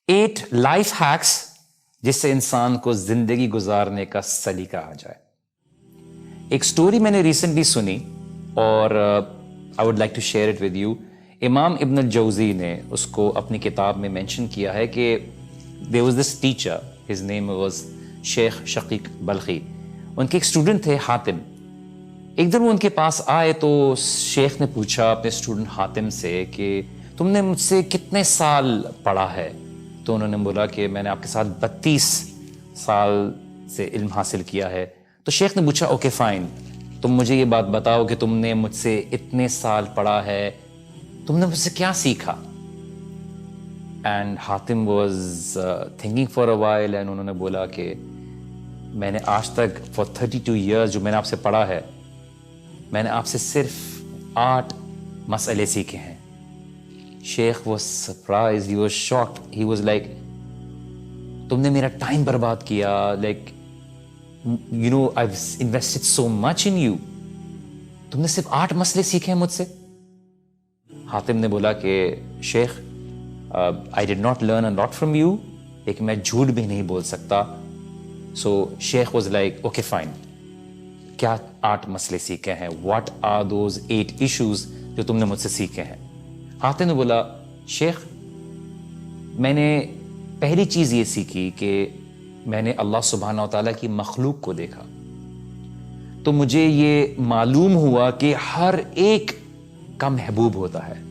8 life ہیکس جس سے انسان کو زندگی گزارنے کا سلیقہ آ جائے. ایک سٹوری میں نے ریسنٹلی سنی اور I would like to share it with you. امام ابن الجوزی نے اس کو اپنی کتاب میں مینشن کیا ہے کہ there was this teacher, his name was شیخ شقیق بلخی. ان کے ایک اسٹوڈنٹ تھے حاتم. ایک دن وہ ان کے پاس آئے تو شیخ نے پوچھا اپنے اسٹوڈنٹ حاتم سے کہ تم نے مجھ سے کتنے سال پڑھا ہے؟ تو انہوں نے بولا کہ میں نے آپ کے ساتھ 32 سال سے علم حاصل کیا ہے. تو شیخ نے پوچھا اوکے فائن، تم مجھے یہ بات بتاؤ کہ تم نے مجھ سے اتنے سال پڑھا ہے، تم نے مجھ سے کیا سیکھا؟ And Hatim was thinking for a while and انہوں نے بولا کہ میں نے آج تک فار 32 ایئرز جو میں نے آپ سے پڑھا ہے، میں نے آپ سے صرف 8 مسئلے سیکھے ہیں. شیخ was surprise, he was shocked, he was like تم نے میرا ٹائم برباد کیا، like you know I invested so much in you, تم نے صرف 8 مسئلے سیکھے ہیں مجھ سے. حاتم نے بولا کہ شیخ I did not learn a lot from you، لیکن میں جھوٹ بھی نہیں بول سکتا. سو شیخ واز لائک اوکے فائن، کیا 8 مسئلے سیکھے ہیں؟ واٹ آر دوز 8 ایشوز جو تم نے مجھ سے سیکھے ہیں؟ حاتم نے بولا شیخ میں نے پہلی چیز یہ سیکھی کہ میں نے اللہ سبحانہ و تعالیٰ کی مخلوق کو دیکھا تو مجھے یہ معلوم ہوا کہ ہر ایک کا محبوب ہوتا ہے،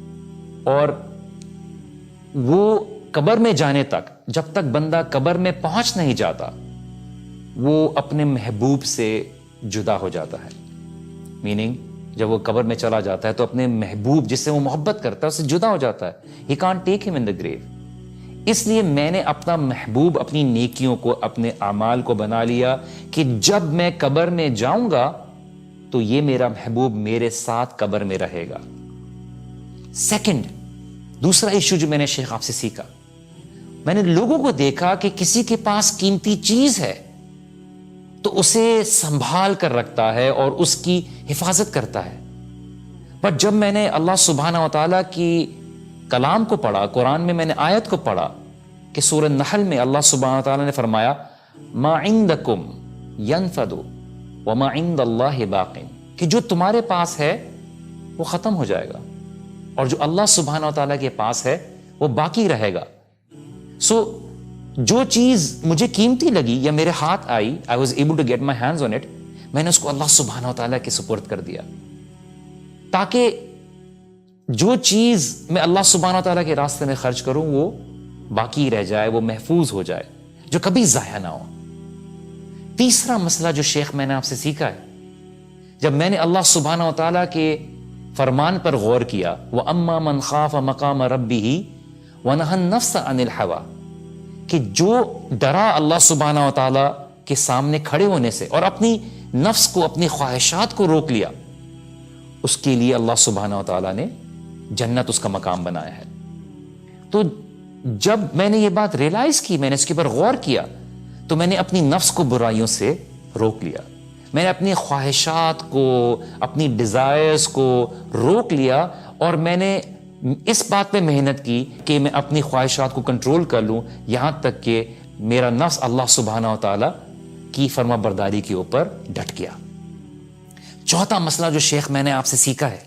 اور وہ قبر میں جانے تک، جب تک بندہ قبر میں پہنچ نہیں جاتا، وہ اپنے محبوب سے جدا ہو جاتا ہے. میننگ جب وہ قبر میں چلا جاتا ہے تو اپنے محبوب جس سے وہ محبت کرتا ہے اس سے جدا ہو جاتا ہے. ہی کانٹ ٹیک ہم ان دا گریو. اس لیے میں نے اپنا محبوب، اپنی نیکیوں کو، اپنے اعمال کو بنا لیا کہ جب میں قبر میں جاؤں گا تو یہ میرا محبوب میرے ساتھ قبر میں رہے گا. سیکنڈ، دوسرا ایشو جو میں نے شیخ آپ سے سیکھا، میں نے لوگوں کو دیکھا کہ کسی کے پاس قیمتی چیز ہے تو اسے سنبھال کر رکھتا ہے اور اس کی حفاظت کرتا ہے. بٹ جب میں نے اللہ سبحانہ و تعالیٰ کی کلام کو پڑھا، قرآن میں میں نے آیت کو پڑھا کہ سورہ نحل میں اللہ سبحانہ و تعالیٰ نے فرمایا ما عندکم ینفد وما عند اللہ باق، کہ جو تمہارے پاس ہے وہ ختم ہو جائے گا اور جو اللہ سبحانہ و تعالیٰ کے پاس ہے وہ باقی رہے گا. سو جو چیز مجھے قیمتی لگی یا میرے ہاتھ آئی، I was able to get my hands on it، میں نے اس کو اللہ سبحانہ و تعالیٰ کے سپرد کر دیا تاکہ جو چیز میں اللہ سبحانہ و تعالیٰ کے راستے میں خرچ کروں وہ باقی رہ جائے، وہ محفوظ ہو جائے، جو کبھی ضائع نہ ہو. تیسرا مسئلہ جو شیخ میں نے آپ سے سیکھا ہے، جب میں نے اللہ سبحانہ و تعالیٰ کے فرمان پر غور کیا، وَأَمَّا مَنْ خَافَ مَقَامَ رَبِّهِ وَنَهَى النَّفْسَ عَنِ الْهَوَىٰ، کہ جو ڈرا اللہ سبحانہ و تعالیٰ کے سامنے کھڑے ہونے سے اور اپنی نفس کو، اپنی خواہشات کو روک لیا، اس کے لیے اللہ سبحانہ و تعالیٰ نے جنت اس کا مقام بنایا ہے. تو جب میں نے یہ بات ریئلائز کی، میں نے اس کے اوپر غور کیا، تو میں نے اپنی نفس کو برائیوں سے روک لیا، میں نے اپنی خواہشات کو، اپنی ڈیزائرز کو روک لیا، اور میں نے اس بات پہ محنت کی کہ میں اپنی خواہشات کو کنٹرول کر لوں، یہاں تک کہ میرا نفس اللہ سبحانہ و تعالیٰ کی فرما برداری کے اوپر ڈٹ گیا. چوتھا مسئلہ جو شیخ میں نے آپ سے سیکھا ہے،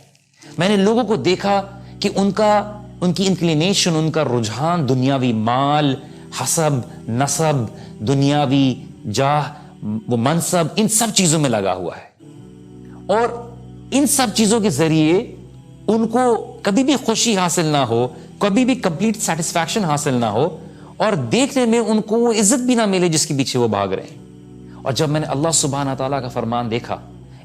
میں نے لوگوں کو دیکھا کہ ان کی انکلینیشن، ان کا رجحان دنیاوی مال، حسب، نسب، دنیاوی جاہ، وہ منصب، ان سب چیزوں میں لگا ہوا ہے، اور ان سب چیزوں کے ذریعے ان کو کبھی بھی خوشی حاصل نہ ہو، کبھی بھی کمپلیٹ سیٹسفیکشن حاصل نہ ہو، اور دیکھنے میں ان کو وہ عزت بھی نہ ملے جس کے پیچھے وہ بھاگ رہے ہیں. اور جب میں نے اللہ سبحانہ تعالیٰ کا فرمان دیکھا،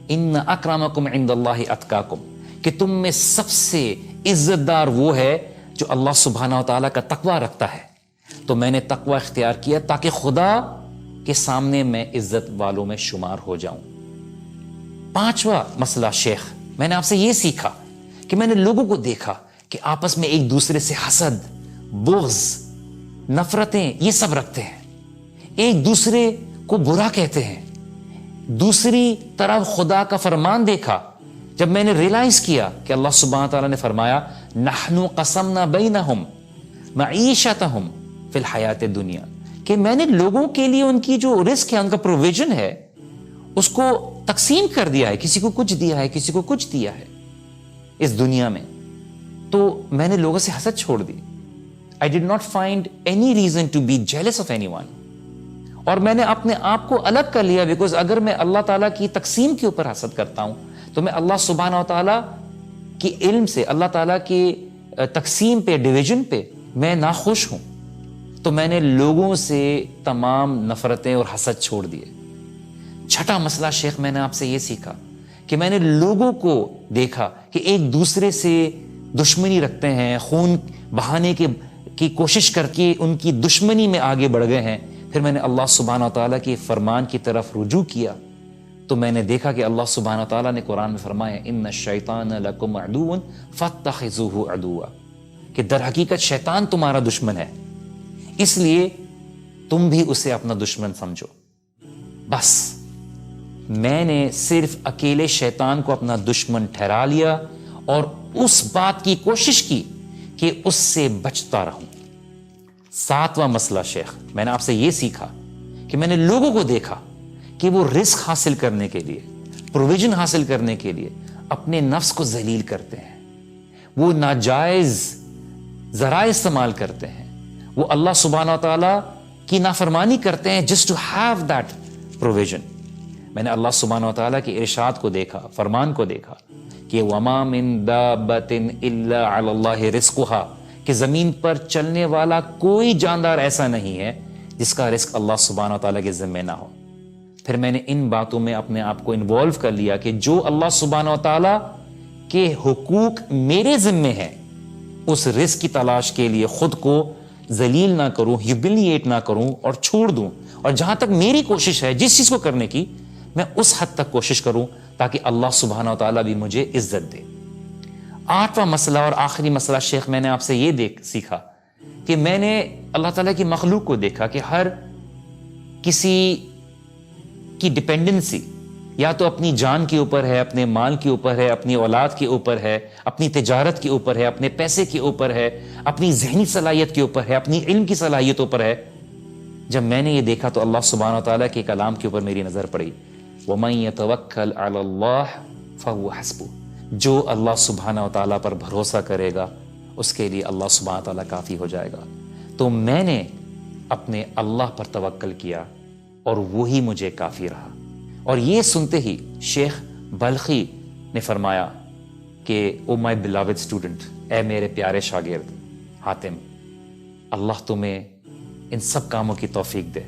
ان اکرمکم عند اللہ اتقاکم، کہ تم میں سب سے عزت دار وہ ہے جو اللہ سبحانہ تعالیٰ کا تقوی رکھتا ہے، تو میں نے تقوی اختیار کیا تاکہ خدا کے سامنے میں عزت والوں میں شمار ہو جاؤں. پانچواں مسئلہ شیخ، میں نے آپ سے یہ سیکھا کہ میں نے لوگوں کو دیکھا کہ آپس میں ایک دوسرے سے حسد، بغض، نفرتیں، یہ سب رکھتے ہیں، ایک دوسرے کو برا کہتے ہیں. دوسری طرف خدا کا فرمان دیکھا، جب میں نے ریئلائز کیا کہ اللہ سبحانہ تعالیٰ نے فرمایا نحن قسمنا بینہم معیشتہم فی الحیات دنیا، کہ میں نے لوگوں کے لیے ان کی جو رزق ہے، ان کا پروویژن ہے، اس کو تقسیم کر دیا ہے، کسی کو کچھ دیا ہے، کسی کو کچھ دیا ہے اس دنیا میں. تو میں نے لوگوں سے حسد چھوڑ دی. I did not find any reason to be jealous of anyone. اور میں نے اپنے آپ کو الگ کر لیا، بیکاز اگر میں اللہ تعالیٰ کی تقسیم کے اوپر حسد کرتا ہوں تو میں اللہ سبحانہ و تعالیٰ کی علم سے، اللہ تعالیٰ کی تقسیم پہ، ڈویژن پہ میں ناخوش ہوں. تو میں نے لوگوں سے تمام نفرتیں اور حسد چھوڑ دیے. چھٹا مسئلہ شیخ، میں نے آپ سے یہ سیکھا کہ میں نے لوگوں کو دیکھا کہ ایک دوسرے سے دشمنی رکھتے ہیں، خون بہانے کی کوشش کر کے ان کی دشمنی میں آگے بڑھ گئے ہیں. پھر میں نے اللہ سبحانہ و تعالیٰ کے فرمان کی طرف رجوع کیا تو میں نے دیکھا کہ اللہ سبحانہ و تعالیٰ نے قرآن میں فرمایا ان الشیطان لکم عدو فاتخذوہ عدوا، کہ در حقیقت شیطان تمہارا دشمن ہے، اس لیے تم بھی اسے اپنا دشمن سمجھو. بس میں نے صرف اکیلے شیطان کو اپنا دشمن ٹھہرا لیا اور اس بات کی کوشش کی کہ اس سے بچتا رہوں. ساتواں مسئلہ شیخ، میں نے آپ سے یہ سیکھا کہ میں نے لوگوں کو دیکھا کہ وہ رزق حاصل کرنے کے لیے، پروویژن حاصل کرنے کے لیے اپنے نفس کو ذلیل کرتے ہیں، وہ ناجائز ذرائع استعمال کرتے ہیں، وہ اللہ سبحانہ و تعالیٰ کی نافرمانی کرتے ہیں just to have that provision. میں نے اللہ سبحانہ و تعالیٰ کے ارشاد کو دیکھا، فرمان کو دیکھا کہ وَمَا مِن دَابَّةٍ إِلَّا عَلَى اللَّهِ رِزْقُهَا، کہ زمین پر چلنے والا کوئی جاندار ایسا نہیں ہے جس کا رزق اللہ سبحانہ و تعالیٰ کے ذمے نہ ہو. پھر میں نے ان باتوں میں اپنے آپ کو انوالو کر لیا کہ جو اللہ سبحانہ و تعالیٰ کے حقوق میرے ذمے ہیں، اس رزق کی تلاش کے لیے خود کو ذلیل نہ کروں، ہیوملیٹ نہ کروں اور چھوڑ دوں. اور جہاں تک میری کوشش ہے جس چیز کو کرنے کی، میں اس حد تک کوشش کروں تاکہ اللہ سبحانہ و تعالیٰ بھی مجھے عزت دے. آٹھواں مسئلہ اور آخری مسئلہ شیخ، میں نے آپ سے یہ سیکھا کہ میں نے اللہ تعالیٰ کی مخلوق کو دیکھا کہ ہر کسی کی ڈپینڈنسی یا تو اپنی جان کے اوپر ہے، اپنے مال کے اوپر ہے، اپنی اولاد کے اوپر ہے، اپنی تجارت کے اوپر ہے، اپنے پیسے کے اوپر ہے، اپنی ذہنی صلاحیت کے اوپر ہے، اپنی علم کی صلاحیتوں پر ہے. جب میں نے یہ دیکھا تو اللہ سبحانہ و تعالیٰ کے کلام کے اوپر میری نظر پڑی، وَمَن يَتَوَكَّلْ عَلَى اللَّهِ فَهُوَ حَسْبُهُ، جو اللہ سبحانہ و تعالیٰ پر بھروسہ کرے گا اس کے لیے اللہ سبحانہ و تعالیٰ کافی ہو جائے گا. تو میں نے اپنے اللہ پر توکل کیا اور وہی مجھے کافی رہا. اور یہ سنتے ہی شیخ بلخی نے فرمایا کہ او مائی بلاوڈ اسٹوڈنٹ، اے میرے پیارے شاگرد حاتم، اللہ تمہیں ان سب کاموں کی توفیق دے.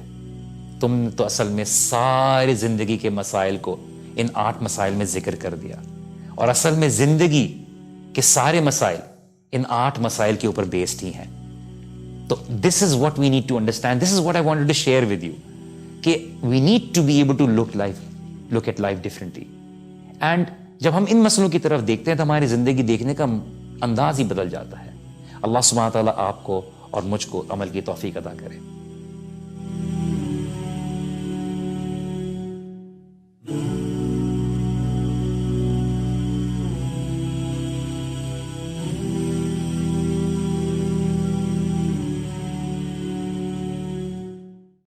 تم نے تو اصل میں ساری زندگی کے مسائل کو ان 8 مسائل میں ذکر کر دیا، اور اصل میں زندگی کے سارے مسائل ان 8 مسائل کے اوپر بیسڈ ہی ہیں. تو this is what we need to understand, this is what I wanted to share with you, کہ we need to be able to look at life differently. And جب ہم ان مسئلوں کی طرف دیکھتے ہیں تو ہماری زندگی دیکھنے کا انداز ہی بدل جاتا ہے. اللہ سبحانہ تعالیٰ آپ کو اور مجھ کو عمل کی توفیق عطا کرے.